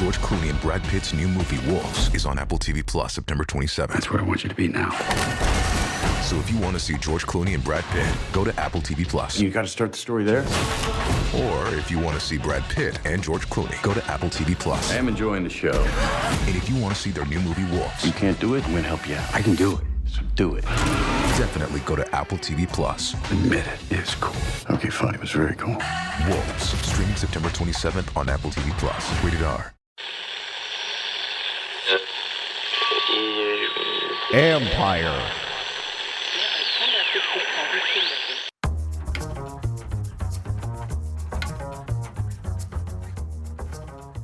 George Clooney and Brad Pitt's new movie, Wolves, is on Apple TV Plus September 27th. That's where I want you to be now. So if you want to see George Clooney and Brad Pitt, go to Apple TV Plus. You got to start the story there. Or if you want to see Brad Pitt and George Clooney, go to Apple TV Plus. I am enjoying the show. And if you want to see their new movie, Wolves, You can't do it, I'm going to help you out. I can do it, so do it. definitely go to Apple TV Plus. Admit it is cool. Okay, fine, it was very cool. Wolves, streaming September 27th on Apple TV Plus. Rated R. Ampire.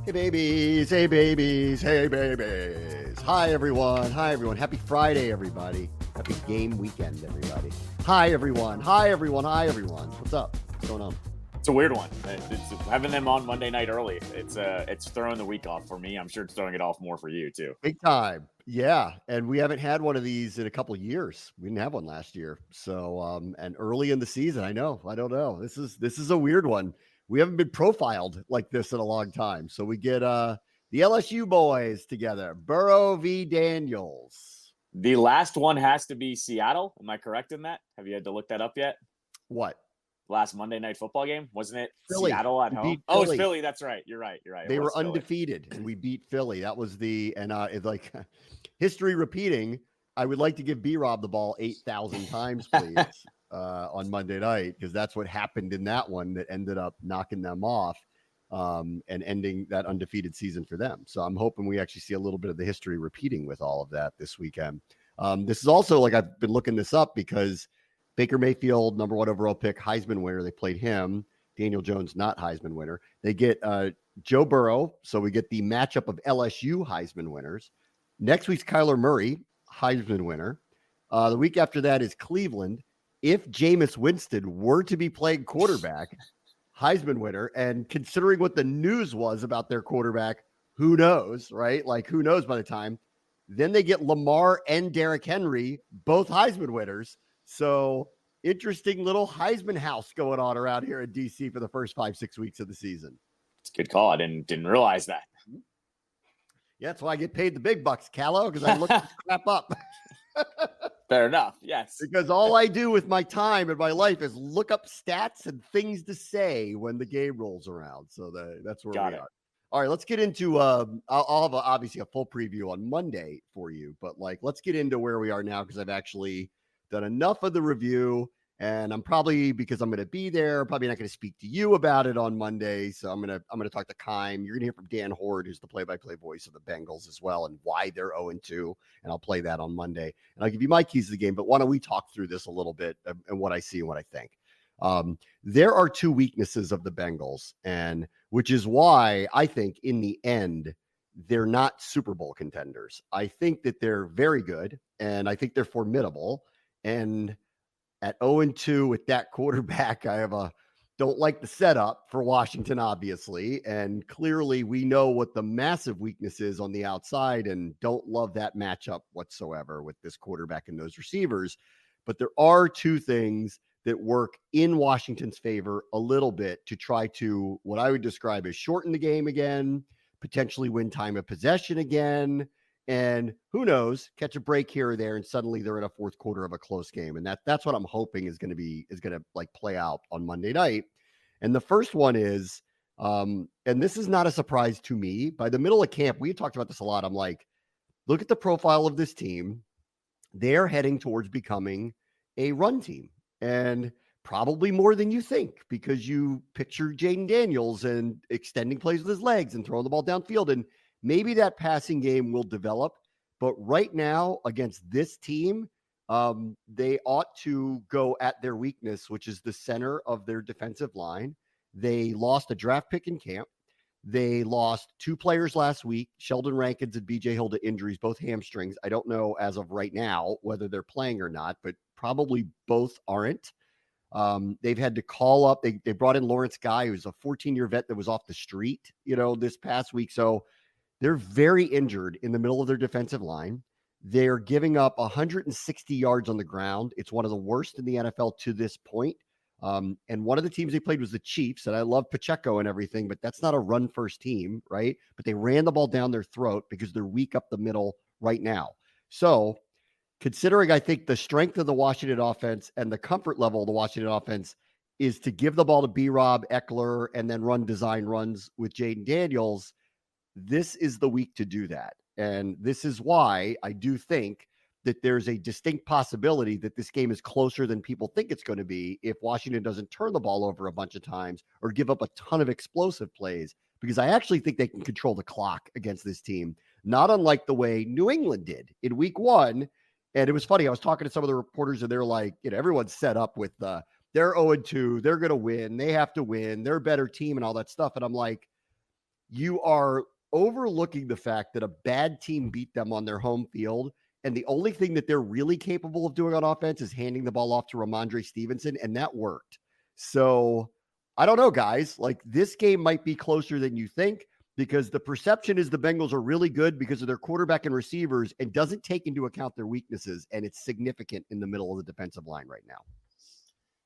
Hey babies, hey babies, hey babies. Hi everyone, hi everyone. Happy Friday, everybody. Happy game weekend, everybody. Hi everyone, hi everyone, hi everyone. What's up? What's going on? It's a weird one. It's having them on Monday night early. It's throwing the week off for me. I'm sure it's throwing it off more for you too. Big time. Yeah. And we haven't had one of these in a couple of years. We didn't have one last year. So and early in the season, I don't know. This is a weird one. We haven't been profiled like this in a long time. So we get the LSU boys together. Burrow v. Daniels. The last one has to be Seattle. Am I correct in that? Have you had to look that up yet? What? Last Monday night football game, wasn't it? Philly. Seattle at We home. beat Oh, it's Philly. Philly. That's right. You're right. They It were was Philly. undefeated and we beat Philly. That was it's like history repeating. I would like to give B-Rob the ball 8,000 times, please, on Monday night, because that's what happened in that one that ended up knocking them off and ending that undefeated season for them. So I'm hoping we actually see a little bit of the history repeating with all of that this weekend. This is also, like, I've been looking this up because Baker Mayfield, number 1 overall pick, Heisman winner. They played him. Daniel Jones, not Heisman winner. They get Joe Burrow. So we get the matchup of LSU Heisman winners. Next week's Kyler Murray, Heisman winner. The week after that is Cleveland. If Jameis Winston were to be playing quarterback, Heisman winner. And considering what the news was about their quarterback, who knows, right? Like, who knows by the time. Then they get Lamar and Derrick Henry, both Heisman winners. So interesting little Heisman house going on around here in DC for the first 5-6 weeks of the season. It's a good call. I didn't realize that. Yeah, that's why I get paid the big bucks, Callow, because I look this crap up. Fair enough. Yes. Because all I do with my time and my life is look up stats and things to say when the game rolls around. So that's where Got we it. are. All right, let's get into I'll have obviously a full preview on Monday for you, but like let's get into where we are now because I've actually done enough of the review, and I'm probably, because I'm going to be there, probably not going to speak to you about it on Monday. So I'm going to talk to Kime. You're going to hear from Dan Horde, who's the play-by-play voice of the Bengals as well, and why they're 0-2, and I'll play that on Monday. And I'll give you my keys to the game, but why don't we talk through this a little bit and what I see and what I think. There are 2 weaknesses of the Bengals, and which is why I think in the end, they're not Super Bowl contenders. I think that they're very good, and I think they're formidable. And at 0-2 with that quarterback, don't like the setup for Washington, obviously. And clearly we know what the massive weakness is on the outside and don't love that matchup whatsoever with this quarterback and those receivers. But there are 2 things that work in Washington's favor a little bit to try to, what I would describe as shorten the game again, potentially win time of possession again. And who knows, catch a break here or there, and suddenly they're in a fourth quarter of a close game. And that's what I'm hoping is going to like play out on Monday night. And the first one is, and this is not a surprise to me, by the middle of camp, we had talked about this a lot. I'm like, look at the profile of this team. They're heading towards becoming a run team, and probably more than you think, because you picture Jaden Daniels and extending plays with his legs and throwing the ball downfield, and maybe that passing game will develop, but right now against this team, they ought to go at their weakness, which is the center of their defensive line. They lost a draft pick in camp. They lost 2 players last week, Sheldon Rankins and BJ Hill, to injuries, both hamstrings. I don't know as of right now whether they're playing or not, but probably both aren't. They've had to call up. They brought in Lawrence Guy, who's a 14-year vet that was off the street, this past week. So they're very injured in the middle of their defensive line. They're giving up 160 yards on the ground. It's one of the worst in the NFL to this point. And one of the teams they played was the Chiefs, and I love Pacheco and everything, but that's not a run-first team, right? But they ran the ball down their throat because they're weak up the middle right now. So considering, I think, the strength of the Washington offense and the comfort level of the Washington offense is to give the ball to B-Rob, Eckler, and then run design runs with Jaden Daniels, this is the week to do that. And this is why I do think that there's a distinct possibility that this game is closer than people think it's going to be if Washington doesn't turn the ball over a bunch of times or give up a ton of explosive plays, because I actually think they can control the clock against this team, not unlike the way New England did in week 1. And it was funny. I was talking to some of the reporters and they're like, everyone's set up with they're 0-2. They're going to win. They have to win. They're a better team and all that stuff. And I'm like, you are overlooking the fact that a bad team beat them on their home field. And the only thing that they're really capable of doing on offense is handing the ball off to Ramondre Stevenson. And that worked. So I don't know, guys. Like, this game might be closer than you think, because the perception is the Bengals are really good because of their quarterback and receivers and doesn't take into account their weaknesses. And it's significant in the middle of the defensive line right now.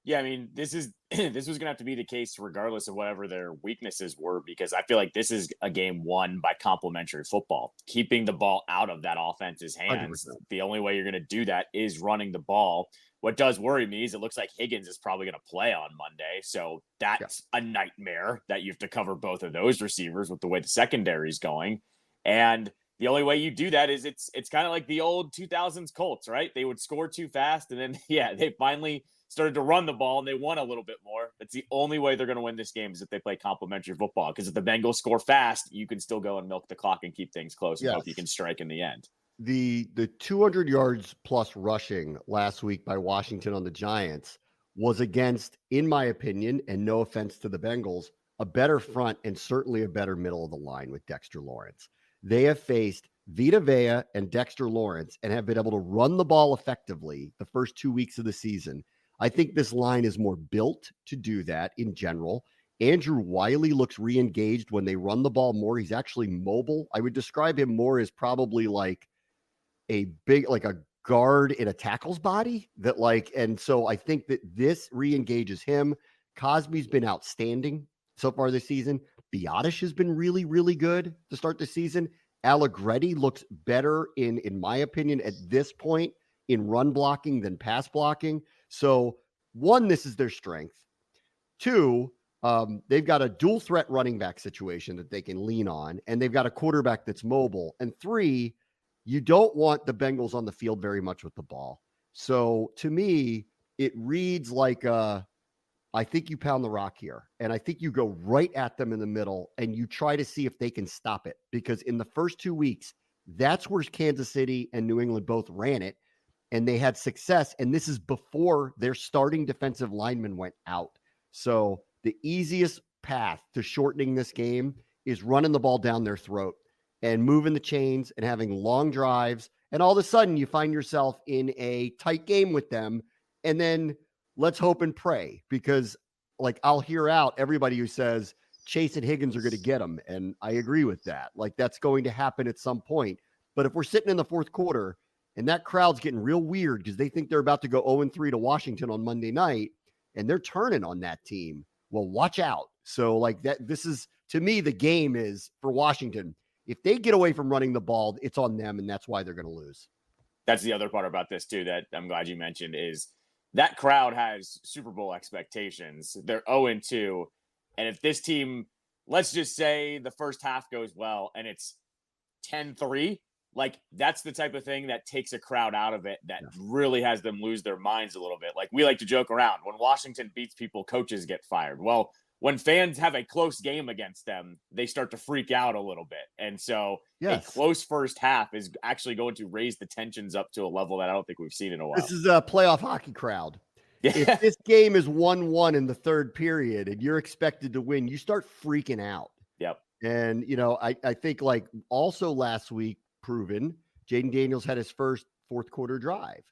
Yeah, I mean, this was going to have to be the case regardless of whatever their weaknesses were, because I feel like this is a game won by complementary football, keeping the ball out of that offense's hands. 100%. The only way you're going to do that is running the ball. What does worry me is it looks like Higgins is probably going to play on Monday. So that's a nightmare that you have to cover both of those receivers with the way the secondary is going. And the only way you do that is it's kind of like the old 2000s Colts, right? They would score too fast. And then, they finally started to run the ball and they won a little bit more. That's the only way they're going to win this game, is if they play complementary football. Because if the Bengals score fast, you can still go and milk the clock and keep things close and hope you can strike in the end. The 200 yards plus rushing last week by Washington on the Giants was against, in my opinion, and no offense to the Bengals, a better front and certainly a better middle of the line with Dexter Lawrence. They have faced Vita Vea and Dexter Lawrence and have been able to run the ball effectively the first 2 weeks of the season. I think this line is more built to do that in general. Andrew Wiley looks re-engaged when they run the ball more. He's actually mobile. I would describe him more as probably like a guard in a tackle's body and so I think that this re-engages him. Cosby's been outstanding so far this season. Biotish has been really, really good to start the season. Allegretti looks better in my opinion, at this point in run blocking than pass blocking. So 1, this is their strength. 2, they've got a dual threat running back situation that they can lean on, and they've got a quarterback that's mobile. And 3, you don't want the Bengals on the field very much with the ball. So to me, it reads like I think you pound the rock here, and I think you go right at them in the middle and you try to see if they can stop it, because in the first 2 weeks, that's where Kansas City and New England both ran it, and they had success. And this is before their starting defensive lineman went out. So the easiest path to shortening this game is running the ball down their throat and moving the chains and having long drives. And all of a sudden you find yourself in a tight game with them. And then let's hope and pray, because I'll hear out everybody who says Chase and Higgins are going to get them. And I agree with that. That's going to happen at some point. But if we're sitting in the fourth quarter and that crowd's getting real weird because they think they're about to go 0-3 to Washington on Monday night, and they're turning on that team, well, watch out. So this is, to me, the game is for Washington. If they get away from running the ball, it's on them, and that's why they're going to lose. That's the other part about this too that I'm glad you mentioned, is that crowd has Super Bowl expectations. They're 0-2. And if this team, let's just say the first half goes well and it's 10-3, that's the type of thing that takes a crowd out of it, that really has them lose their minds a little bit. We like to joke around, when Washington beats people, coaches get fired. Well, when fans have a close game against them, they start to freak out a little bit. And so a close first half is actually going to raise the tensions up to a level that I don't think we've seen in a while. This is a playoff hockey crowd. Yeah. If this game is 1-1 in the third period and you're expected to win, you start freaking out. Yep. And, I think also last week proven, Jaden Daniels had his first fourth quarter drive.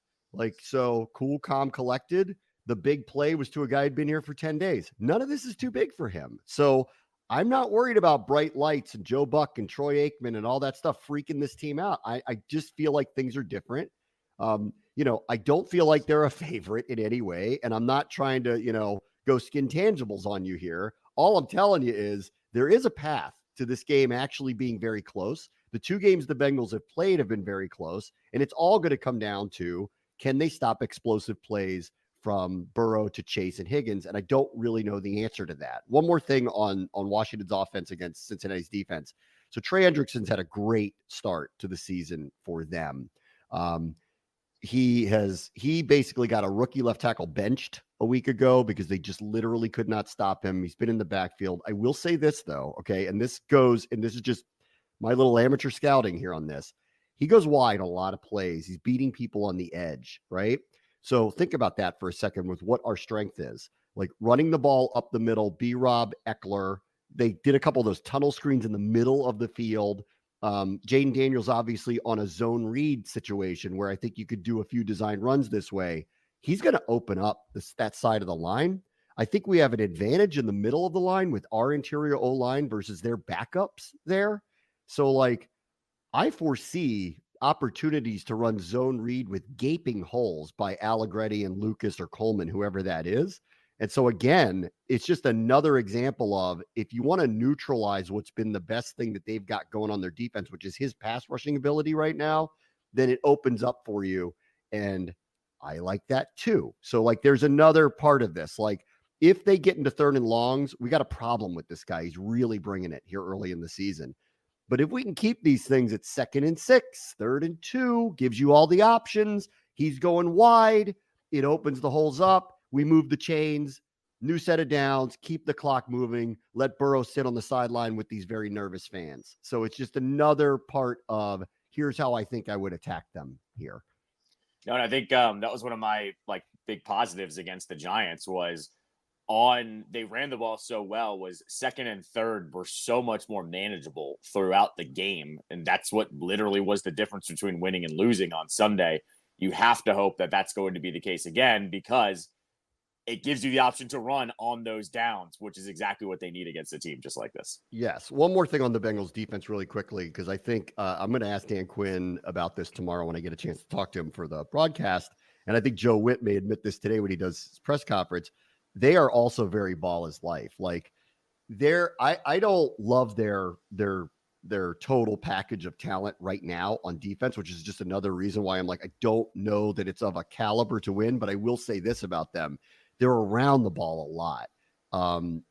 So cool, calm, collected. The big play was to a guy who'd been here for 10 days. None of this is too big for him. So I'm not worried about bright lights and Joe Buck and Troy Aikman and all that stuff freaking this team out. I just feel like things are different. I don't feel like they're a favorite in any way. And I'm not trying to, ghost skin tangibles on you here. All I'm telling you is there is a path to this game actually being very close. The two games the Bengals have played have been very close, and it's all going to come down to, can they stop explosive plays from Burrow to Chase and Higgins? And I don't really know the answer to that. One more thing on Washington's offense against Cincinnati's defense. So Trey Hendrickson's had a great start to the season for them. He basically got a rookie left tackle benched a week ago because they just literally could not stop him. He's been in the backfield. I will say this though, okay, and this is just my little amateur scouting here on this. He goes wide a lot of plays. He's beating people on the edge, right? So think about that for a second with what our strength is. Like running the ball up the middle, B-Rob, Eckler. They did a couple of those tunnel screens in the middle of the field. Jaden Daniels obviously on a zone read situation where I think you could do a few design runs this way. He's going to open up that side of the line. I think we have an advantage in the middle of the line with our interior O-line versus their backups there. So like I foresee opportunities to run zone read with gaping holes by Allegretti and Lucas or Coleman, whoever that is. And so again, it's just another example of, if you want to neutralize what's been the best thing that they've got going on their defense, which is his pass rushing ability right now, then it opens up for you. And I like that too. So like, there's another part of this. Like if they get into third and longs, we got a problem with this guy. He's really bringing it here early in the season. But if we can keep these things at 2nd and 6, 3rd and 2, gives you all the options. He's going wide. It opens the holes up. We move the chains, new set of downs, keep the clock moving, let Burrow sit on the sideline with these very nervous fans. So it's just another part of, here's how I think I would attack them here. No, and I think that was one of my like big positives against the Giants was they ran the ball so well, was 2nd and 3rd were so much more manageable throughout the game. And that's what literally was the difference between winning and losing on Sunday. You have to hope that that's going to be the case again, because it gives you the option to run on those downs, which is exactly what they need against a team just like this. Yes. One more thing on the Bengals defense really quickly, because I think I'm going to ask Dan Quinn about this tomorrow when I get a chance to talk to him for the broadcast. And I think Joe Witt may admit this today when he does his press conference. They are also very ball is life. Like I don't love their total package of talent right now on defense, which is just another reason why I'm like, I don't know that it's of a caliber to win, but I will say this about them. They're around the ball a lot.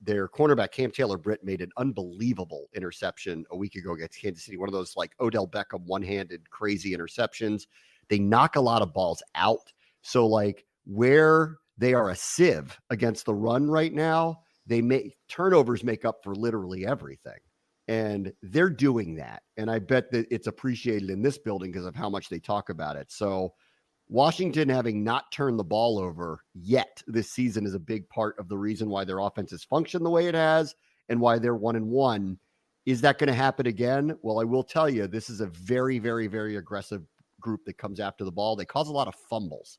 Their cornerback, Cam Taylor-Britt, made an unbelievable interception a week ago against Kansas City. One of those like Odell Beckham one-handed crazy interceptions. They knock a lot of balls out. So like where they are a sieve against the run right now, turnovers make up for literally everything. And they're doing that. And I bet that it's appreciated in this building because of how much they talk about it. So Washington having not turned the ball over yet this season is a big part of the reason why their offense has functioned the way it has and why they're 1-1. Is that going to happen again? Well, I will tell you, this is a very, very, very aggressive group that comes after the ball. They cause a lot of fumbles.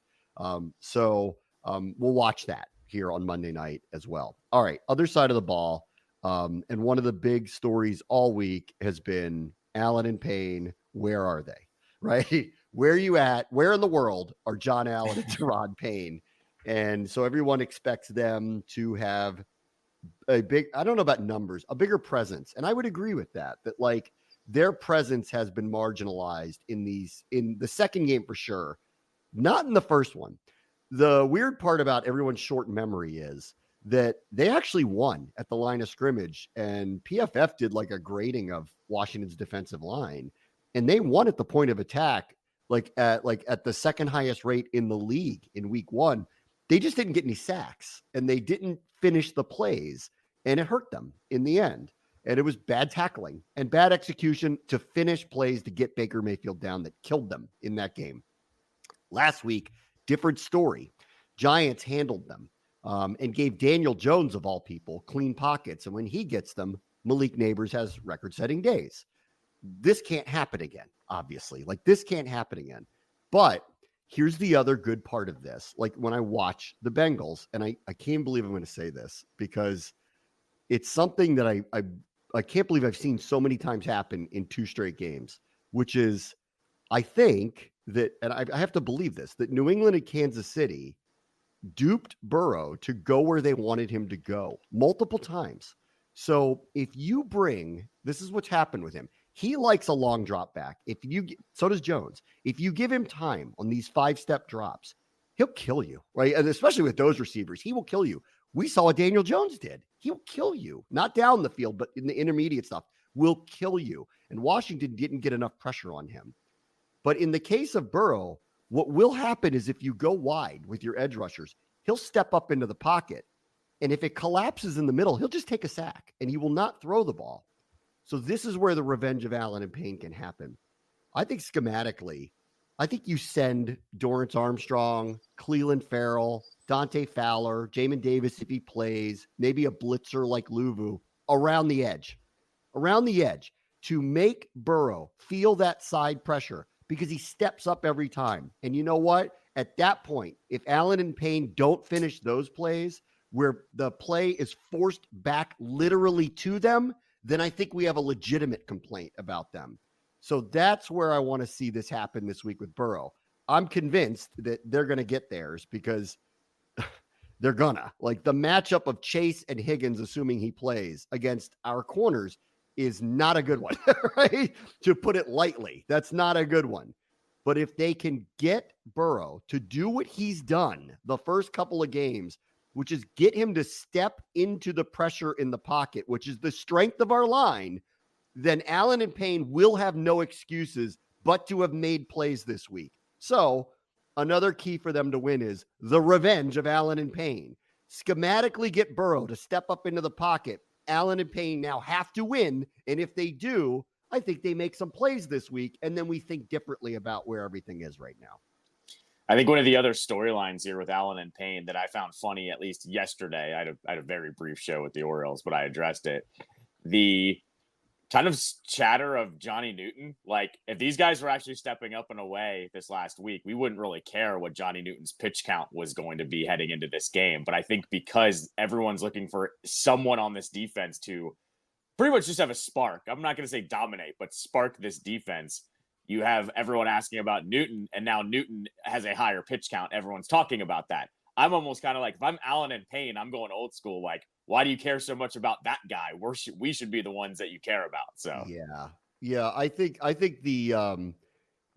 So we'll watch that here on Monday night as well. All right, other side of the ball. And one of the big stories all week has been Allen and Payne. Where are they? Right? Where are you at? Where in the world are John Allen and Teron Payne? And so everyone expects them to have a big, I don't know about numbers, a bigger presence. And I would agree with that like their presence has been marginalized in the second game for sure. Not in the first one. The weird part about everyone's short memory is that they actually won at the line of scrimmage, and PFF did like a grading of Washington's defensive line, and they won at the point of attack, at the second highest rate in the league in week 1. They just didn't get any sacks, and they didn't finish the plays, and it hurt them in the end. And it was bad tackling and bad execution to finish plays to get Baker Mayfield down that killed them in that game. Last week, different story. Giants handled them and gave Daniel Jones, of all people, clean pockets. And when he gets them, Malik Neighbors has record-setting days. This can't happen again, obviously. Like, this can't happen again. But here's the other good part of this. Like, when I watch the Bengals, and I can't believe I'm going to say this because it's something that I can't believe I've seen so many times happen in 2 straight games, which is I think that, and I have to believe this, that New England and Kansas City duped Burrow to go where they wanted him to go multiple times. So if you this is what's happened with him. He likes a long drop back. So does Jones. If you give him time on these 5-step drops, he'll kill you, right? And especially with those receivers, he will kill you. We saw what Daniel Jones did. He'll kill you, not down the field, but in the intermediate stuff, will kill you. And Washington didn't get enough pressure on him. But in the case of Burrow, what will happen is if you go wide with your edge rushers, he'll step up into the pocket. And if it collapses in the middle, he'll just take a sack and he will not throw the ball. So this is where the revenge of Allen and Payne can happen. I think schematically, you send Dorrance Armstrong, Cleveland Farrell, Dante Fowler, Jamin Davis if he plays, maybe a blitzer like Luvu around the edge to make Burrow feel that side pressure because he steps up every time. And you know what? At that point, if Allen and Payne don't finish those plays where the play is forced back literally to them, then I think we have a legitimate complaint about them. So that's where I want to see this happen this week with Burrow. I'm convinced that they're going to get theirs because they're gonna. Like the matchup of Chase and Higgins, assuming he plays against our corners, is not a good one, right? To put it lightly, that's not a good one. But if they can get Burrow to do what he's done the first couple of games, which is get him to step into the pressure in the pocket, which is the strength of our line, then Allen and Payne will have no excuses but to have made plays this week. So another key for them to win is the revenge of Allen and Payne. Schematically get Burrow to step up into the pocket. Allen and Payne now have to win. And if they do, I think they make some plays this week. And then we think differently about where everything is right now. I think one of the other storylines here with Allen and Payne that I found funny, at least yesterday, I had a very brief show with the Orioles, but I addressed it. The kind of chatter of Johnny Newton. Like, if these guys were actually stepping up and away this last week, we wouldn't really care what Johnny Newton's pitch count was going to be heading into this game. But I think because everyone's looking for someone on this defense to pretty much just have a spark, I'm not going to say dominate, but spark this defense. You have everyone asking about Newton, and now Newton has a higher pitch count. Everyone's talking about that. I'm almost kind of like, if I'm Allen and Payne, I'm going old school. Like, why do you care so much about that guy? We should be the ones that you care about. So yeah. I think the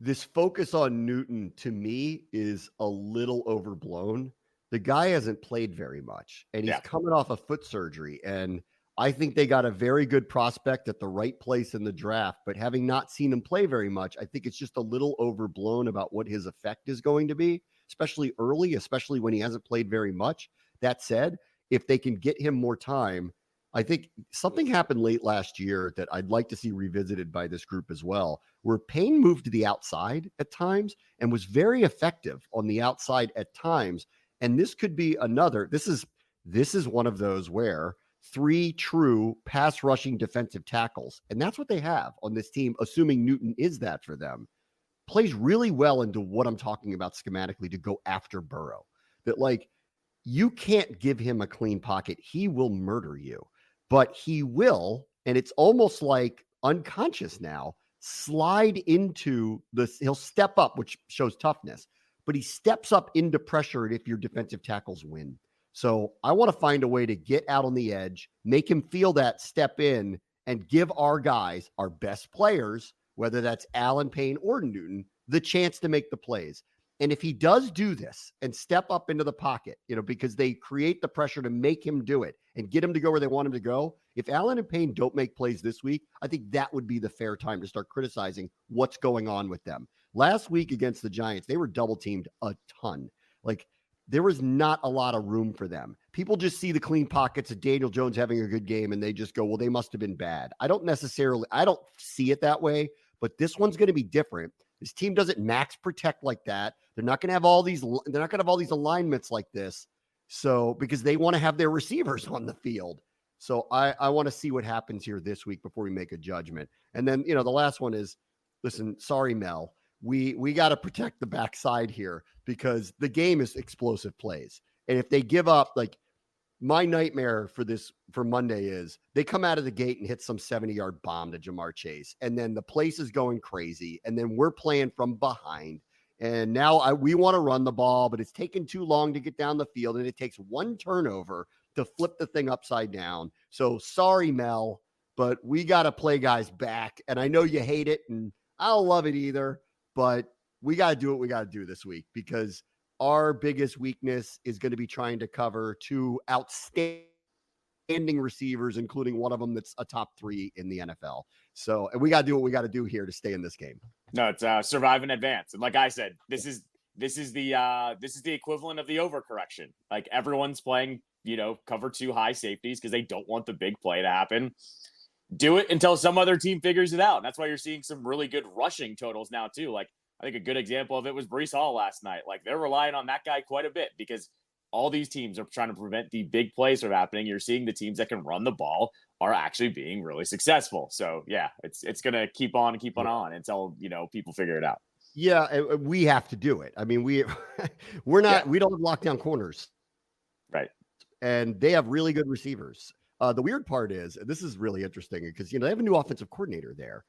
this focus on Newton to me is a little overblown. The guy hasn't played very much, and he's coming off a foot surgery, and I think they got a very good prospect at the right place in the draft, but having not seen him play very much, I think it's just a little overblown about what his effect is going to be, especially early, especially when he hasn't played very much. That said, if they can get him more time, I think something happened late last year that I'd like to see revisited by this group as well, where Payne moved to the outside at times and was very effective on the outside at times. And this could be another, this is one of those where 3 true pass rushing defensive tackles, and that's what they have on this team, assuming Newton is that for them, plays really well into what I'm talking about schematically to go after Burrow. That, like, you can't give him a clean pocket. He will murder you, but he will, and it's almost like unconscious now, slide into he'll step up, which shows toughness, but he steps up into pressure if your defensive tackles win. So I want to find a way to get out on the edge, make him feel that step in, and give our guys, our best players, whether that's Allen, Payne, or Newton, the chance to make the plays. And if he does do this and step up into the pocket, because they create the pressure to make him do it and get him to go where they want him to go, if Allen and Payne don't make plays this week, I think that would be the fair time to start criticizing what's going on with them. Last week against the Giants, they were double teamed a ton. Like, there was not a lot of room for them. People just see the clean pockets of Daniel Jones having a good game and they just go, well, they must have been bad. I don't see it that way, but this one's going to be different. This team doesn't max protect like that. They're not going to have all these alignments like this. So, because they want to have their receivers on the field. So I want to see what happens here this week before we make a judgment. And then, the last one is, listen, sorry, Mel. We got to protect the backside here because the game is explosive plays. And if they give up, like, my nightmare for Monday is they come out of the gate and hit some 70-yard bomb to Jamar Chase. And then the place is going crazy. And then we're playing from behind And now we want to run the ball, but it's taken too long to get down the field, and it takes one turnover to flip the thing upside down. So sorry, Mel, but we got to play guys back. And I know you hate it, and I don't love it either, but we got to do what we got to do this week, because our biggest weakness is going to be trying to cover two outstanding receivers, including one of them that's a top 3 in the NFL. So, and we got to do what we got to do here to stay in this game. No, it's survive and advance. And like I said, this is the equivalent of the overcorrection. Like, everyone's playing, cover 2 high safeties because they don't want the big play to happen. Do it until some other team figures it out. And that's why you're seeing some really good rushing totals now too. Like, I think a good example of it was Breece Hall last night. Like, they're relying on that guy quite a bit because all these teams are trying to prevent the big plays from happening. You're seeing the teams that can run the ball are actually being really successful. So yeah, it's going to keep on until, people figure it out. Yeah. We have to do it. I mean, we don't have lockdown corners. Right. And they have really good receivers. The weird part is, this is really interesting because, they have a new offensive coordinator there.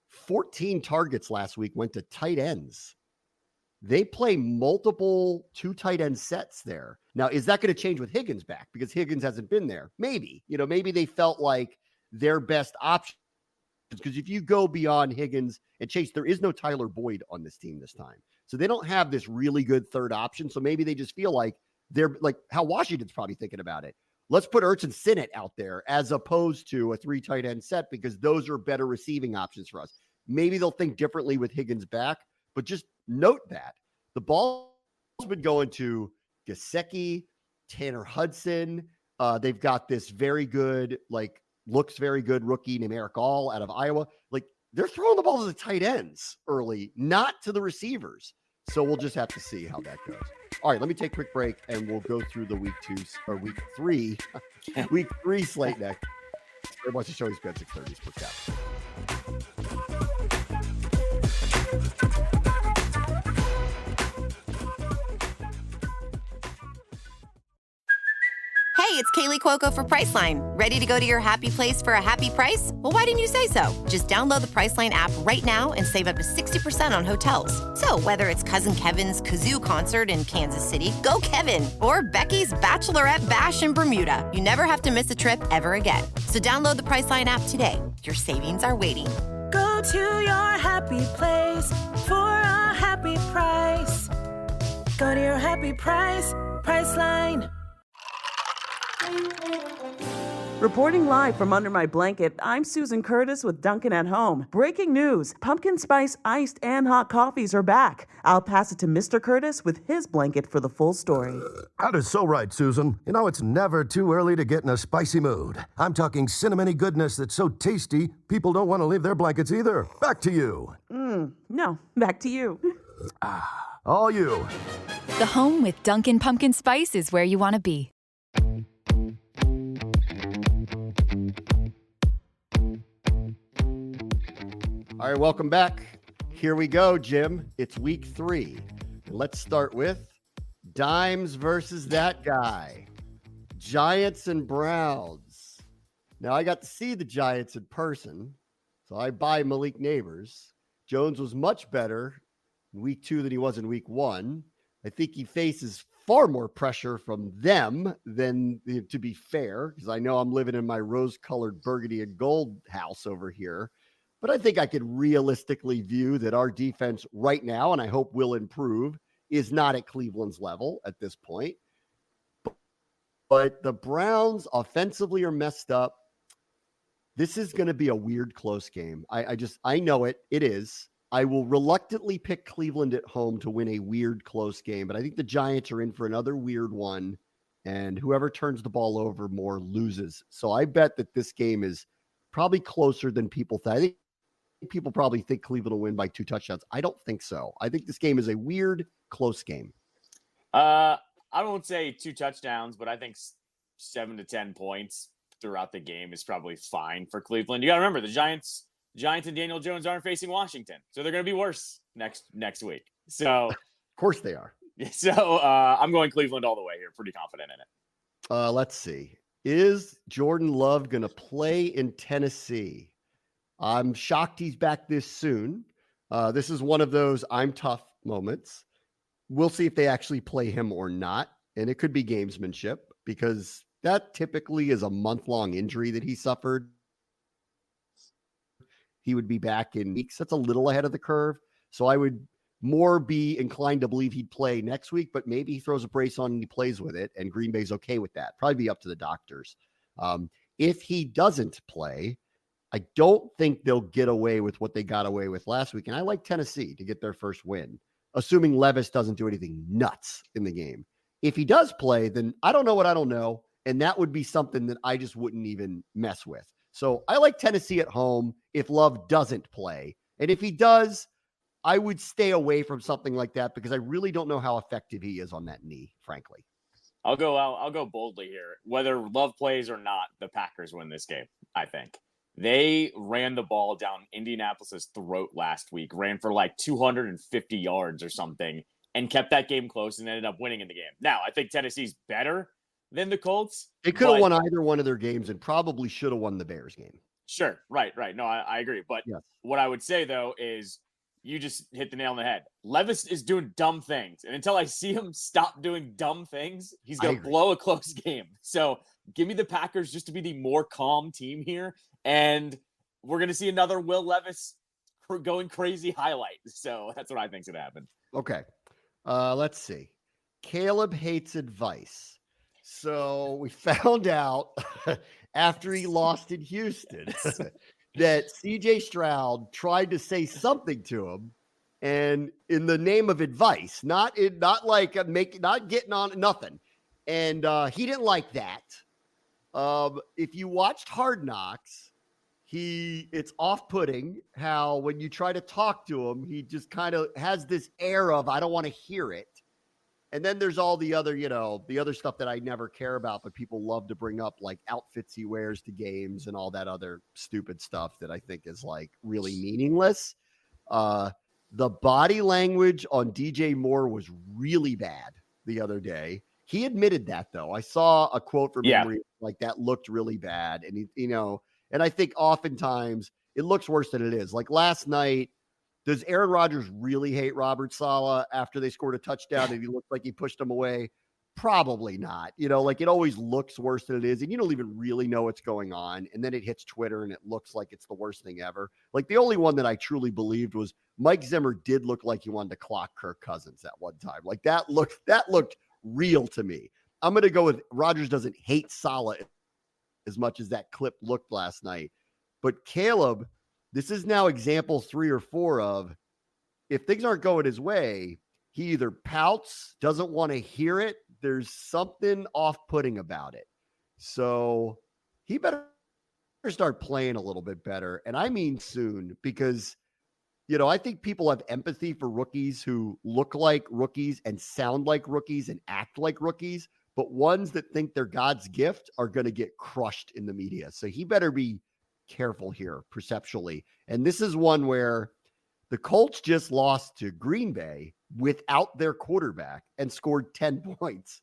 14 targets last week went to tight ends. They play multiple 2 tight end sets there. Now, is that going to change with Higgins back? Because Higgins hasn't been there. Maybe, maybe they felt like their best option. Because if you go beyond Higgins and Chase, there is no Tyler Boyd on this team this time. So they don't have this really good third option. So maybe they just feel like they're like how Washington's probably thinking about it. Let's put Ertz and Sinnott out there as opposed to a 3 tight end set, because those are better receiving options for us. Maybe they'll think differently with Higgins back, but just note that the ball's been going to Gesicki, Tanner Hudson. They've got this very good, looks very good rookie named Eric All out of Iowa. Like, they're throwing the ball to the tight ends early, not to the receivers. So we'll just have to see how that goes. All right, let me take a quick break and we'll go through the week 3 slate next. Everybody wants to show his bet 630s per cap. Hey, it's Kaylee Cuoco for Priceline. Ready to go to your happy place for a happy price? Well, why didn't you say so? Just download the Priceline app right now and save up to 60% on hotels. So whether it's Cousin Kevin's Kazoo Concert in Kansas City, go Kevin, or Becky's Bachelorette Bash in Bermuda, you never have to miss a trip ever again. So download the Priceline app today. Your savings are waiting. Go to your happy place for a happy price. Go to your happy price, Priceline. Reporting live from under my blanket, I'm Susan Curtis with Dunkin' at Home. Breaking news, pumpkin spice iced and hot coffees are back. I'll pass it to Mr. Curtis with his blanket for the full story. That is so right, Susan. It's never too early to get in a spicy mood. I'm talking cinnamony goodness that's so tasty, people don't want to leave their blankets either. Back to you. No, back to you. All you. The home with Dunkin' Pumpkin Spice is where you want to be. All right, welcome back. Here we go, Jim. It's week 3. Let's start with Dimes versus that guy. Giants and Browns. Now, I got to see the Giants in person, so I buy Malik Neighbors. Jones was much better in week 2 than he was in week 1. I think he faces far more pressure from them than, to be fair, because I know I'm living in my rose-colored burgundy and gold house over here. But I think I could realistically view that our defense right now, and I hope will improve, is not at Cleveland's level at this point. But the Browns offensively are messed up. This is going to be a weird close game. I know it. It is. I will reluctantly pick Cleveland at home to win a weird close game, but I think the Giants are in for another weird one, and whoever turns the ball over more loses. So I bet that this game is probably closer than people think. I think people probably think Cleveland will win by 2 touchdowns. I don't think so. I think this game is a weird, close game. I won't say 2 touchdowns, but I think 7 to 10 points throughout the game is probably fine for Cleveland. You got to remember, the Giants and Daniel Jones aren't facing Washington, so they're going to be worse next week. So, of course they are. So I'm going Cleveland all the way here. Pretty confident in it. Let's see. Is Jordan Love going to play in Tennessee? I'm shocked he's back this soon. This is one of those I'm tough moments. We'll see if they actually play him or not. And it could be gamesmanship because that typically is a month-long injury that he suffered. He would be back in weeks. That's a little ahead of the curve. So I would more be inclined to believe he'd play next week, but maybe he throws a brace on and he plays with it, and Green Bay's okay with that. Probably be up to the doctors. If he doesn't play, I don't think they'll get away with what they got away with last week. And I like Tennessee to get their first win, assuming Levis doesn't do anything nuts in the game. If he does play, then I don't know what I don't know. And that would be something that I just wouldn't even mess with. So I like Tennessee at home if Love doesn't play. And if he does, I would stay away from something like that because I really don't know how effective he is on that knee, frankly. I'll go boldly here. Whether Love plays or not, the Packers win this game, I think. They ran the ball down Indianapolis's throat last week, ran for like 250 yards or something, and kept that game close and ended up winning in the game. Now, I think Tennessee's better than the Colts. They could have won either one of their games and probably should have won the Bears game. Sure. Right. No, I agree. But yes. What I would say, though, is you just hit the nail on the head. Levis is doing dumb things. And until I see him stop doing dumb things, he's going to blow a close game. So give me the Packers just to be the more calm team here. And we're going to see another Will Levis going crazy highlight. So that's what I think's going to happen. Okay. Let's see. Caleb hates advice. So we found out after he lost in Houston that CJ Stroud tried to say something to him, and in the name of advice, not getting on nothing. And he didn't like that. If you watched Hard Knocks, it's off-putting how when you try to talk to him, he just kind of has this air of, I don't want to hear it. And then there's all the other, the other stuff that I never care about, but people love to bring up, like outfits he wears to games and all that other stupid stuff that I think is like really meaningless. The body language on DJ Moore was really bad the other day. He admitted that, though. I saw a quote from him like that looked really bad. And and I think oftentimes it looks worse than it is. Like last night, does Aaron Rodgers really hate Robert Saleh after they scored a touchdown and he looked like he pushed him away? Probably not. Like it always looks worse than it is. And you don't even really know what's going on. And then it hits Twitter and it looks like it's the worst thing ever. Like the only one that I truly believed was Mike Zimmer did look like he wanted to clock Kirk Cousins at one time. Like that looked real to me. I'm going to go with Rodgers doesn't hate Saleh as much as that clip looked last night. But Caleb, this is now example 3 or 4 of if things aren't going his way, he either pouts, doesn't want to hear it. There's something off-putting about it. So he better start playing a little bit better. And I mean soon, because, I think people have empathy for rookies who look like rookies and sound like rookies and act like rookies, but ones that think they're God's gift are going to get crushed in the media. So he better be careful here perceptually. And this is one where the Colts just lost to Green Bay without their quarterback and scored 10 points.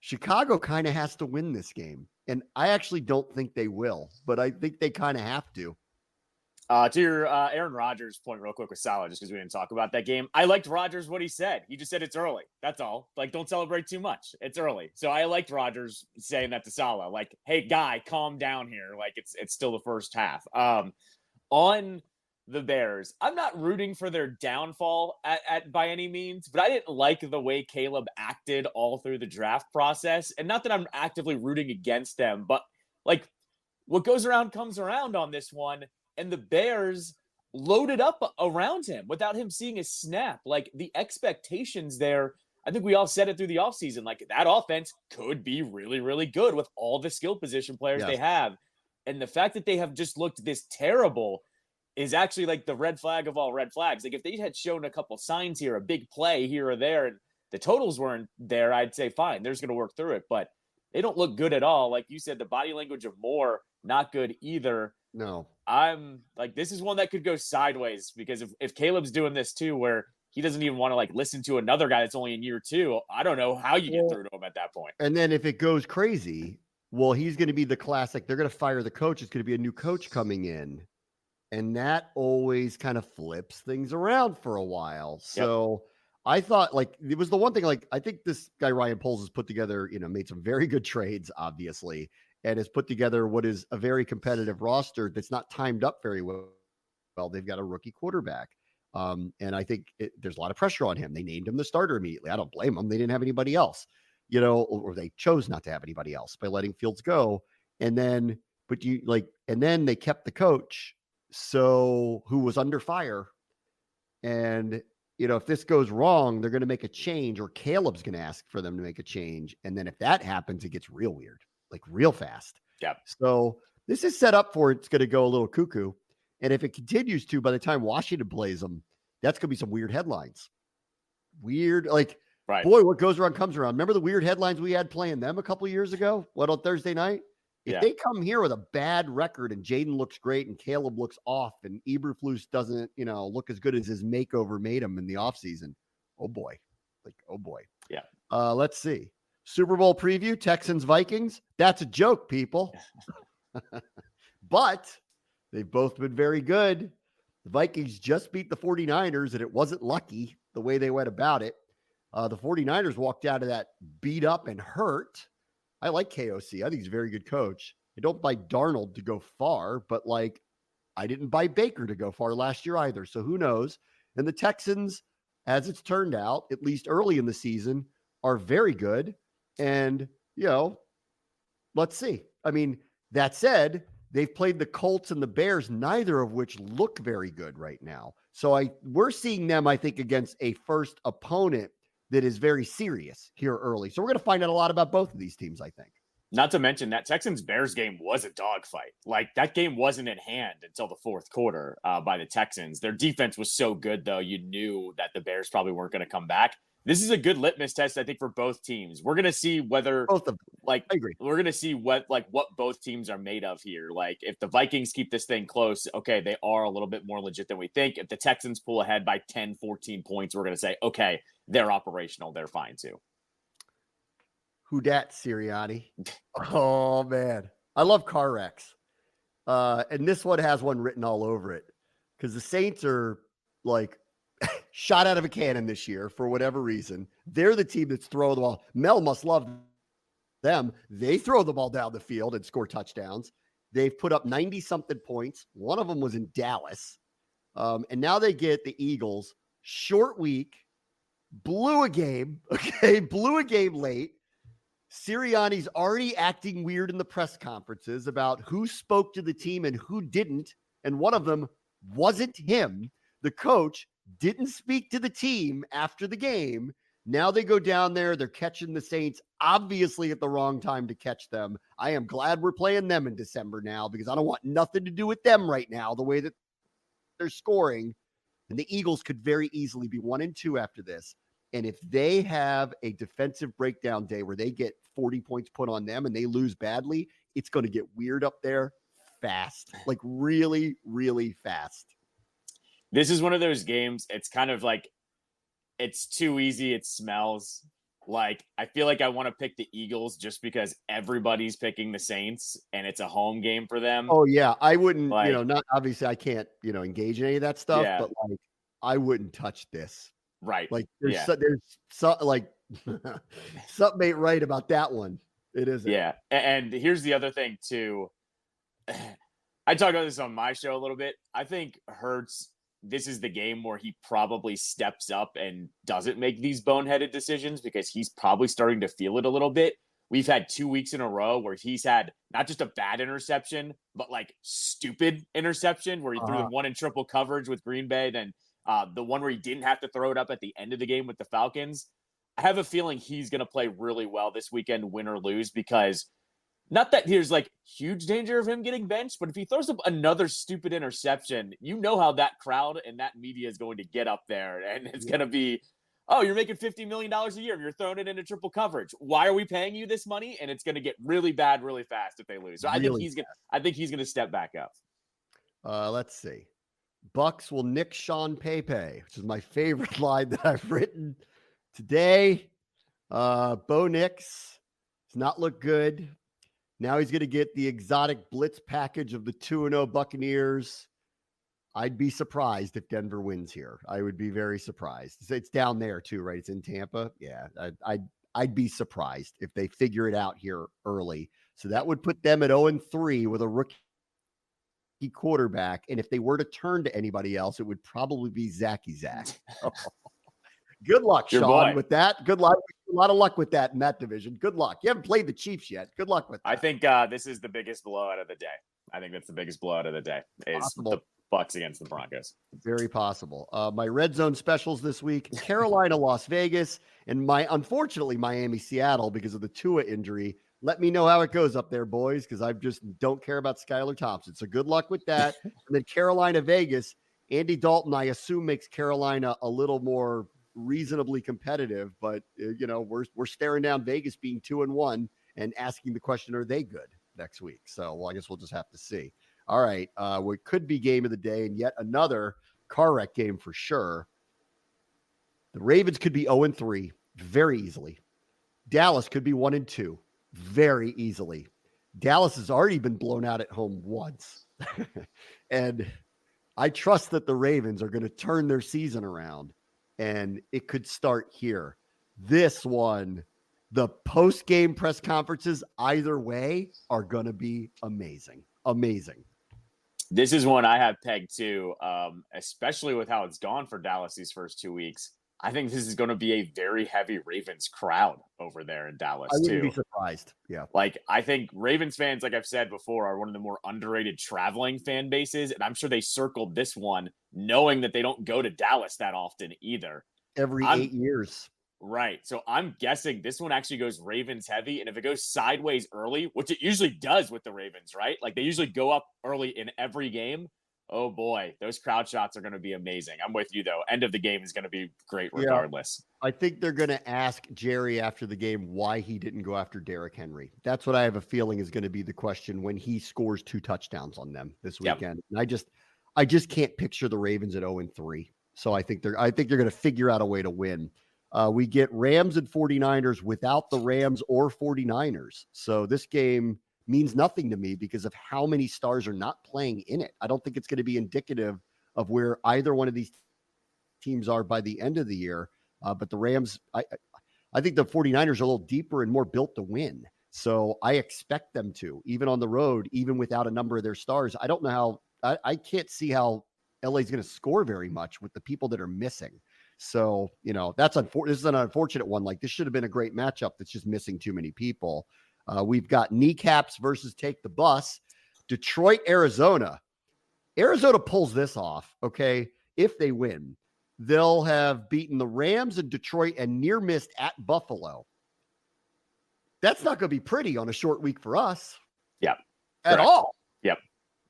Chicago kind of has to win this game. And I actually don't think they will, but I think they kind of have to. To your Aaron Rodgers point real quick with Saleh, just because we didn't talk about that game. I liked Rodgers what he said. He just said it's early. That's all. Like, don't celebrate too much. It's early. So I liked Rodgers saying that to Saleh. Like, hey, guy, calm down here. Like, it's still the first half. On the Bears, I'm not rooting for their downfall at by any means, but I didn't like the way Caleb acted all through the draft process. And not that I'm actively rooting against them, but like what goes around comes around on this one. And the Bears loaded up around him without him seeing a snap. Like the expectations there, I think we all said it through the offseason, like that offense could be really, really good with all the skill position players they have. And the fact that they have just looked this terrible is actually like the red flag of all red flags. Like if they had shown a couple signs here, a big play here or there, and the totals weren't there, I'd say, fine, they're just going to work through it. But they don't look good at all. Like you said, the body language of Moore, not good either. No. I'm like, this is one that could go sideways because if Caleb's doing this too, where he doesn't even want to like listen to another guy that's only in year 2, I don't know how you get through to him at that point. And then if it goes crazy, well, he's going to be the classic. They're going to fire the coach. It's going to be a new coach coming in. And that always kind of flips things around for a while. So I thought like it was the one thing, like I think this guy Ryan Poles has put together, made some very good trades, obviously, and has put together what is a very competitive roster that's not timed up very well. Well, they've got a rookie quarterback. And I think there's a lot of pressure on him. They named him the starter immediately. I don't blame them. They didn't have anybody else, or they chose not to have anybody else by letting Fields go. And then, and then they kept the coach, who was under fire. And, if this goes wrong, they're going to make a change, or Caleb's going to ask for them to make a change. And then if that happens, it gets real weird, like real fast. Yeah. So this is set up for it's going to go a little cuckoo. And if it continues to, by the time Washington plays them, that's going to be some weird headlines. Weird, right. Boy, what goes around comes around. Remember the weird headlines we had playing them a couple of years ago? What, on Thursday night? If they come here with a bad record and Jaden looks great and Caleb looks off and Eberflus doesn't, look as good as his makeover made him in the offseason, oh boy. Yeah. Let's see. Super Bowl preview, Texans-Vikings. That's a joke, people. But they've both been very good. The Vikings just beat the 49ers, and it wasn't lucky the way they went about it. The 49ers walked out of that beat up and hurt. I like KOC. I think he's a very good coach. I don't buy Darnold to go far, but I didn't buy Baker to go far last year either. So who knows? And the Texans, as it's turned out, at least early in the season, are very good. And, let's see. I mean, that said, they've played the Colts and the Bears, neither of which look very good right now. So we're seeing them, I think, against a first opponent that is very serious here early. So we're going to find out a lot about both of these teams, I think. Not to mention that Texans-Bears game was a dogfight. That game wasn't in hand until the fourth quarter by the Texans. Their defense was so good, though, you knew that the Bears probably weren't going to come back. This is a good litmus test, I think, for both teams. We're going to see whether both of them. I agree. We're going to see what both teams are made of here. If the Vikings keep this thing close, okay, they are a little bit more legit than we think. If the Texans pull ahead by 10, 14 points, we're going to say, okay, they're operational. They're fine too. Who dat, Sirianni? Oh, man. I love car wrecks. And this one has one written all over it because the Saints are shot out of a cannon this year for whatever reason. They're the team that's throwing the ball. Mel must love them. They throw the ball down the field and score touchdowns. They've put up 90-something points. One of them was in Dallas. And now they get the Eagles. Short week. Blew a game. Okay, blew a game late. Sirianni's already acting weird in the press conferences about who spoke to the team and who didn't. And one of them wasn't him. The coach didn't speak to the team after the game. Now they go down there. They're catching the Saints, obviously at the wrong time to catch them. I am glad we're playing them in December now because I don't want nothing to do with them right now, the way that they're scoring. And the Eagles could very easily be 1-2 after this. And if they have a defensive breakdown day where they get 40 points put on them and they lose badly, it's going to get weird up there fast, really, really fast. This is one of those games. It's kind of it's too easy. It smells I feel like I want to pick the Eagles just because everybody's picking the Saints and it's a home game for them. Oh yeah. I wouldn't, not obviously I can't, engage in any of that stuff, but I wouldn't touch this. Right. There's something ain't right about that one. It isn't. Yeah. And here's the other thing too. I talked about this on my show a little bit. I think Hurts, this is the game where he probably steps up and doesn't make these boneheaded decisions because he's probably starting to feel it a little bit. We've had 2 weeks in a row where he's had not just a bad interception, but stupid interception where he threw the one in triple coverage with Green Bay. Then the one where he didn't have to throw it up at the end of the game with the Falcons. I have a feeling he's going to play really well this weekend, win or lose, because not that there's huge danger of him getting benched, but if he throws up another stupid interception, you know how that crowd and that media is going to get up there. And it's going to be, oh, you're making $50 million a year. You're throwing it into triple coverage. Why are we paying you this money? And it's going to get really bad, really fast if they lose. So I think he's going to step back up. Let's see. Bucks will nick Sean Pepe, which is my favorite line that I've written today. Bo Nix does not look good. Now he's going to get the exotic blitz package of the 2-0 Buccaneers. I'd be surprised if Denver wins here. I would be very surprised. It's down there too, right? It's in Tampa. Yeah, I'd be surprised if they figure it out here early. So that would put them at 0-3 with a rookie quarterback. And if they were to turn to anybody else, it would probably be Zachy Zach. Good luck, Your Sean, boy. with that. Good luck. A lot of luck with that in that division. Good luck. You haven't played the Chiefs yet. Good luck with that. I think this is the biggest blowout of the day. I think that's the biggest blowout of the day is Possible. the Bucks against the Broncos. Very possible. My red zone specials this week: Carolina, Las Vegas, and unfortunately Miami, Seattle because of the Tua injury. Let me know how it goes up there, boys, because I just don't care about Skylar Thompson. So good luck with that. And then Carolina, Vegas. Andy Dalton, I assume, makes Carolina a little more reasonably competitive, but we're staring down Vegas being 2-1 and asking the question, are they good next week? So I guess we'll just have to see. All right. What could be game of the day and yet another car wreck game for sure. The Ravens could be 0-3 very easily. Dallas could be 1-2 very easily. Dallas has already been blown out at home once. And I trust that the Ravens are going to turn their season around. And it could start here. This one, the post-game press conferences, either way, are going to be amazing. Amazing. This is one I have pegged too, especially with how it's gone for Dallas these first 2 weeks. I think this is going to be a very heavy Ravens crowd over there in Dallas I too. wouldn't be surprised. Yeah. Like, I think Ravens fans, like I've said before, are one of the more underrated traveling fan bases. And I'm sure they circled this one knowing that they don't go to Dallas that often either. Every 8 years. Right. So I'm guessing this one actually goes Ravens heavy. And if it goes sideways early, which it usually does with the Ravens, right? Like they usually go up early in every game. Oh boy, those crowd shots are going to be amazing. I'm with you though. End of the game is going to be great regardless. Yeah. I think they're going to ask Jerry after the game why he didn't go after Derrick Henry. That's what I have a feeling is going to be the question when he scores 2 touchdowns on them this weekend. Yep. And I just can't picture the Ravens at 0-3. So I think they're going to figure out a way to win. We get Rams and 49ers without the Rams or 49ers. So this game means nothing to me because of how many stars are not playing in it. I don't think it's going to be indicative of where either one of these teams are by the end of the year. But the Rams, I think the 49ers are a little deeper and more built to win. So I expect them to, even on the road, even without a number of their stars. I don't know how, I can't see how LA is going to score very much with the people that are missing. So, this is an unfortunate one. Like this should have been a great matchup that's just missing too many people. We've got kneecaps versus take the bus. Detroit, Arizona. Arizona pulls this off, okay? If they win, they'll have beaten the Rams in Detroit and near missed at Buffalo. That's not going to be pretty on a short week for us. Yep. At all. Yep.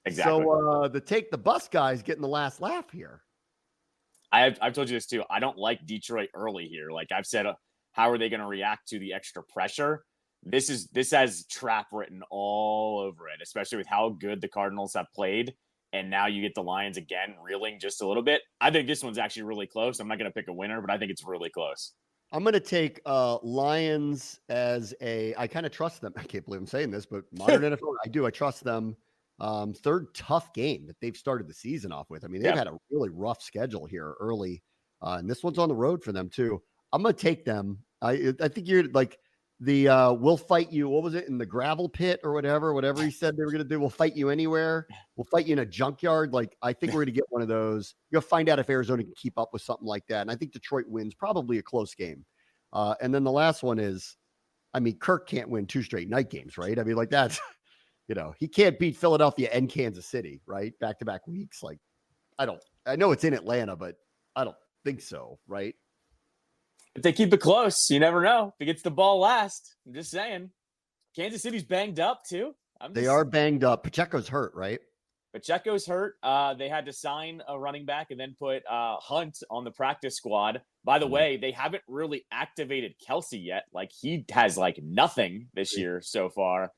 Exactly. So the take the bus guys getting the last laugh here. I've told you this too. I don't like Detroit early here. Like I've said, how are they going to react to the extra pressure? This has trap written all over it, especially with how good the Cardinals have played. And now you get the Lions again reeling just a little bit. I think this one's actually really close. I'm not going to pick a winner, but I think it's really close. I'm going to take Lions as I kind of trust them. I can't believe I'm saying this, but modern NFL, I do. I trust them. Third tough game that they've started the season off with. I mean, they've had a really rough schedule here early. And this one's on the road for them too. I'm going to take them. I think you're like the we'll fight you. What was it in the gravel pit or whatever he said they were going to do? We'll fight you anywhere. We'll fight you in a junkyard. Like, I think we're going to get one of those. You'll find out if Arizona can keep up with something like that. And I think Detroit wins probably a close game. And then the last one is, I mean, Kirk can't win 2 straight night games, right? I mean, like that's, he can't beat Philadelphia and Kansas City, right? Back-to-back weeks. Like, I know it's in Atlanta, but I don't think so, right? If they keep it close, you never know. If he gets the ball last, I'm just saying. Kansas City's banged up too. They are banged up. Pacheco's hurt, right? Pacheco's hurt. They had to sign a running back and then put Hunt on the practice squad. By the way, they haven't really activated Kelsey yet. Like, he has nothing this year so far.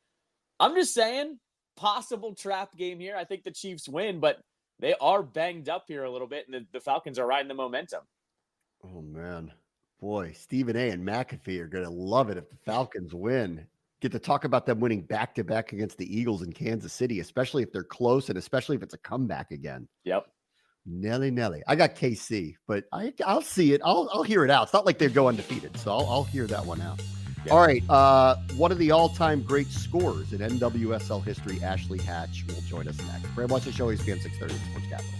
I'm just saying, possible trap game here. I think the Chiefs win, but they are banged up here a little bit, and the Falcons are riding the momentum. Oh, man. Boy, Stephen A. and McAfee are going to love it if the Falcons win. Get to talk about them winning back-to-back against the Eagles in Kansas City, especially if they're close and especially if it's a comeback again. Yep. Nelly. I got KC, but I'll see it. I'll hear it out. It's not like they go undefeated, so I'll hear that one out. Yeah. All right. One of the all-time great scorers in NWSL history, Ashley Hatch, will join us next. Bram, watch the show. ESPN 630 Sports Capital.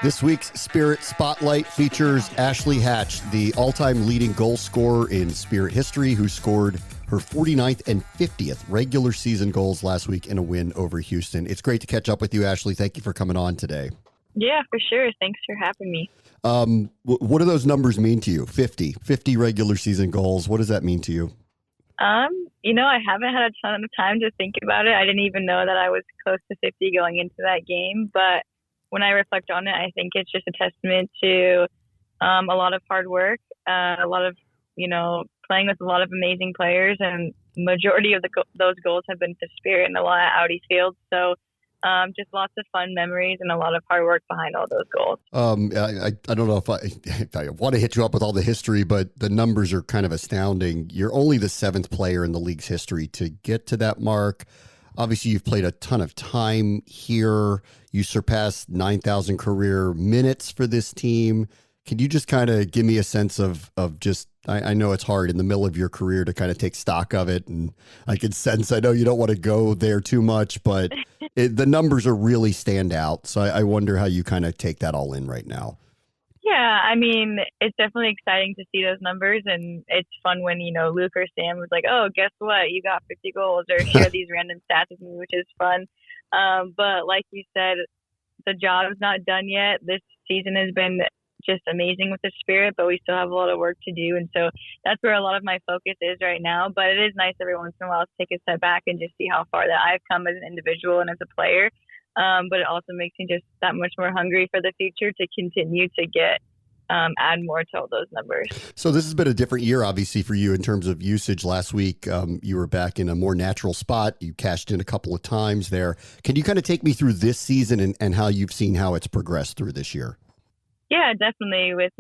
This week's Spirit Spotlight features Ashley Hatch, the all-time leading goal scorer in Spirit history, who scored her 49th and 50th regular season goals last week in a win over Houston. It's great to catch up with you, Ashley. Thank you for coming on today. Yeah, for sure. Thanks for having me. What do those numbers mean to you? 50 regular season goals. What does that mean to you? I haven't had a ton of time to think about it. I didn't even know that I was close to 50 going into that game, but when I reflect on it, I think it's just a testament to a lot of hard work, a lot of, playing with a lot of amazing players, and majority of those goals have been to Spirit and a lot at Audi Field. So just lots of fun memories and a lot of hard work behind all those goals. I don't know if I want to hit you up with all the history, but the numbers are kind of astounding. You're only the 7th player in the league's history to get to that mark. Obviously, you've played a ton of time here. You surpassed 9,000 career minutes for this team. Can you just kind of give me a sense of just, I know it's hard in the middle of your career to kind of take stock of it. And I can sense, I know you don't want to go there too much, but the numbers are really stand out. So I wonder how you kind of take that all in right now. Yeah, I mean, it's definitely exciting to see those numbers, and it's fun when, Luke or Sam was like, oh, guess what? You got 50 goals, or share these random stats with me, which is fun. But like you said, the job is not done yet. This season has been just amazing with the Spirit, but we still have a lot of work to do. And so that's where a lot of my focus is right now. But it is nice every once in a while to take a step back and just see how far that I've come as an individual and as a player. But it also makes me just that much more hungry for the future to continue to add more to all those numbers. So this has been a different year, obviously, for you in terms of usage. Last week, you were back in a more natural spot. You cashed in a couple of times there. Can you kind of take me through this season and how you've seen how it's progressed through this year? Yeah, definitely. With,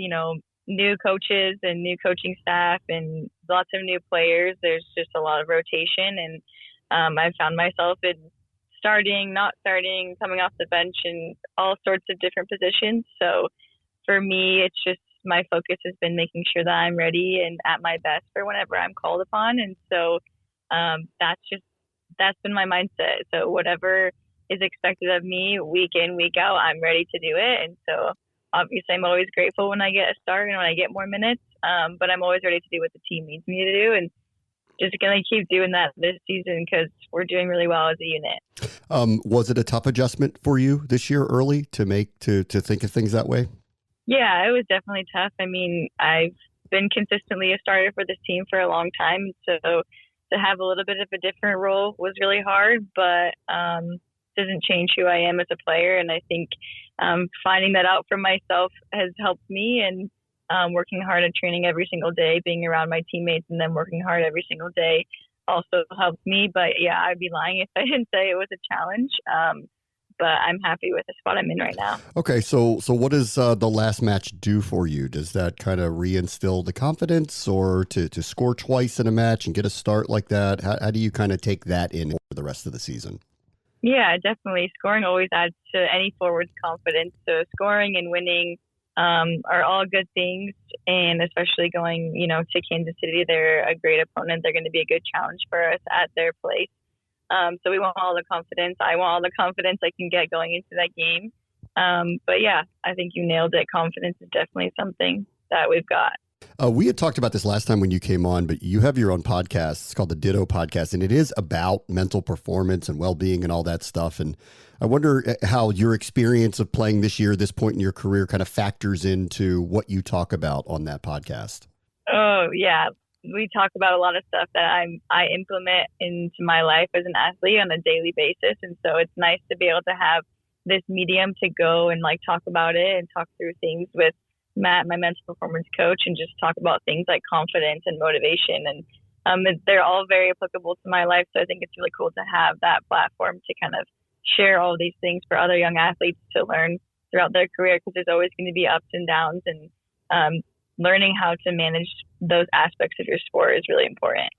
new coaches and new coaching staff and lots of new players, there's just a lot of rotation. And I found myself in starting, not starting, coming off the bench in all sorts of different positions. So for me, it's just my focus has been making sure that I'm ready and at my best for whenever I'm called upon. And so that's been my mindset. So whatever is expected of me week in, week out, I'm ready to do it. And so obviously I'm always grateful when I get a start and when I get more minutes, but I'm always ready to do what the team needs me to do. And just going to keep doing that this season because we're doing really well as a unit. Was it a tough adjustment for you this year early to think of things that way? Yeah, it was definitely tough. I mean, I've been consistently a starter for this team for a long time. So to have a little bit of a different role was really hard, but doesn't change who I am as a player. And I think finding that out for myself has helped me, and working hard at training every single day, being around my teammates and then working hard every single day also helped me. But yeah, I'd be lying if I didn't say it was a challenge. But I'm happy with the spot I'm in right now. Okay, so what does the last match do for you? Does that kind of reinstill the confidence, or to score twice in a match and get a start like that? How do you kind of take that in for the rest of the season? Yeah, definitely. Scoring always adds to any forward's confidence. So scoring and winning are all good things, and especially going, to Kansas City, they're a great opponent. They're going to be a good challenge for us at their place. So we want all the confidence. I want all the confidence I can get going into that game. But yeah, I think you nailed it. Confidence is definitely something that we've got. We had talked about this last time when you came on, but you have your own podcast. It's called the Ditto Podcast, and it is about mental performance and well-being and all that stuff. And I wonder how your experience of playing this year, this point in your career, kind of factors into what you talk about on that podcast. Oh, yeah. We talk about a lot of stuff that I implement into my life as an athlete on a daily basis. And so it's nice to be able to have this medium to go and talk about it and talk through things with Matt, my mental performance coach, and just talk about things like confidence and motivation. And they're all very applicable to my life. So I think it's really cool to have that platform to kind of share all these things for other young athletes to learn throughout their career, because there's always going to be ups and downs. And learning how to manage those aspects of your sport is really important.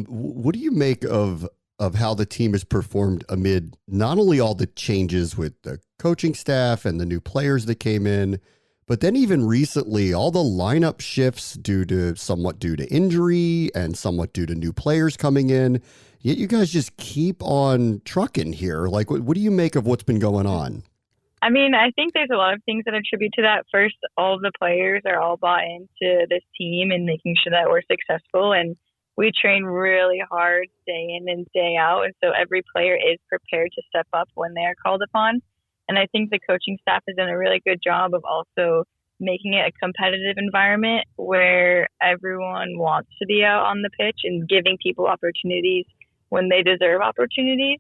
What do you make of how the team has performed amid not only all the changes with the coaching staff and the new players that came in, but then even recently, all the lineup shifts somewhat due to injury and somewhat due to new players coming in, yet you guys just keep on trucking here. Like, what do you make of what's been going on? I mean, I think there's a lot of things that attribute to that. First, all of the players are all bought into this team and making sure that we're successful. And we train really hard day in and day out. And so every player is prepared to step up when they are called upon. And I think the coaching staff has done a really good job of also making it a competitive environment where everyone wants to be out on the pitch and giving people opportunities when they deserve opportunities.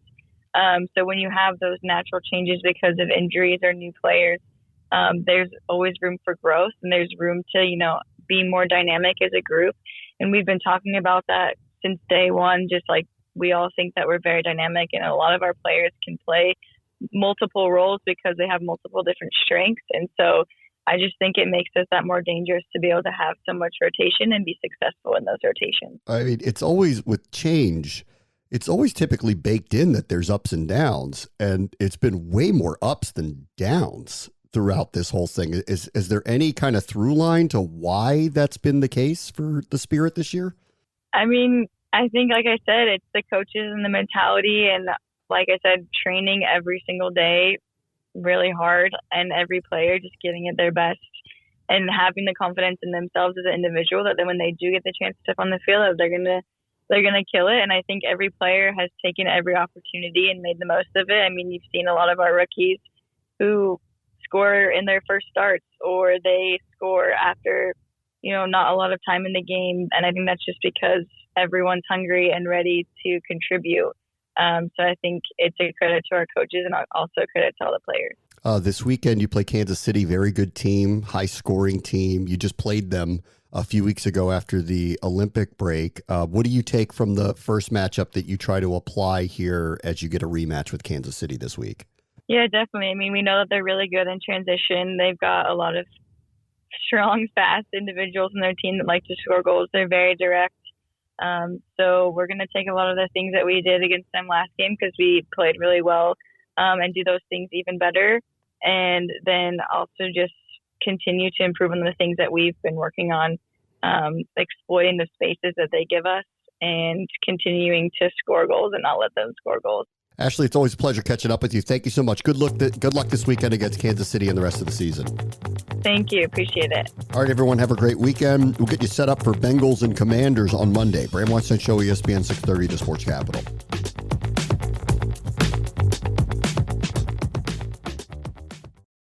So when you have those natural changes because of injuries or new players, there's always room for growth and there's room to, be more dynamic as a group. And we've been talking about that since day one, just like we all think that we're very dynamic and a lot of our players can play multiple roles because they have multiple different strengths. And so I just think it makes us that more dangerous to be able to have so much rotation and be successful in those rotations. I mean, it's always with change. It's always typically baked in that there's ups and downs, and it's been way more ups than downs throughout this whole thing. Is there any kind of through line to why that's been the case for the Spirit this year? I mean, I think, like I said, it's the coaches and the mentality, and like I said, training every single day really hard, and every player just getting it their best and having the confidence in themselves as an individual that then when they do get the chance to step on the field, they're gonna kill it. And I think every player has taken every opportunity and made the most of it. I mean, you've seen a lot of our rookies who score in their first starts, or they score after, not a lot of time in the game. And I think that's just because everyone's hungry and ready to contribute. So I think it's a credit to our coaches and also a credit to all the players. This weekend, you play Kansas City, very good team, high scoring team. You just played them a few weeks ago after the Olympic break. What do you take from the first matchup that you try to apply here as you get a rematch with Kansas City this week? Yeah, definitely. I mean, we know that they're really good in transition. They've got a lot of strong, fast individuals in their team that like to score goals. They're very direct. So we're going to take a lot of the things that we did against them last game because we played really well and do those things even better. And then also just continue to improve on the things that we've been working on, exploiting the spaces that they give us and continuing to score goals and not let them score goals. Ashley, it's always a pleasure catching up with you. Thank you so much. Good luck this weekend against Kansas City and the rest of the season. Thank you. Appreciate it. All right, everyone. Have a great weekend. We'll get you set up for Bengals and Commanders on Monday. Bram Weinstein Show, ESPN 630, The Sports Capital.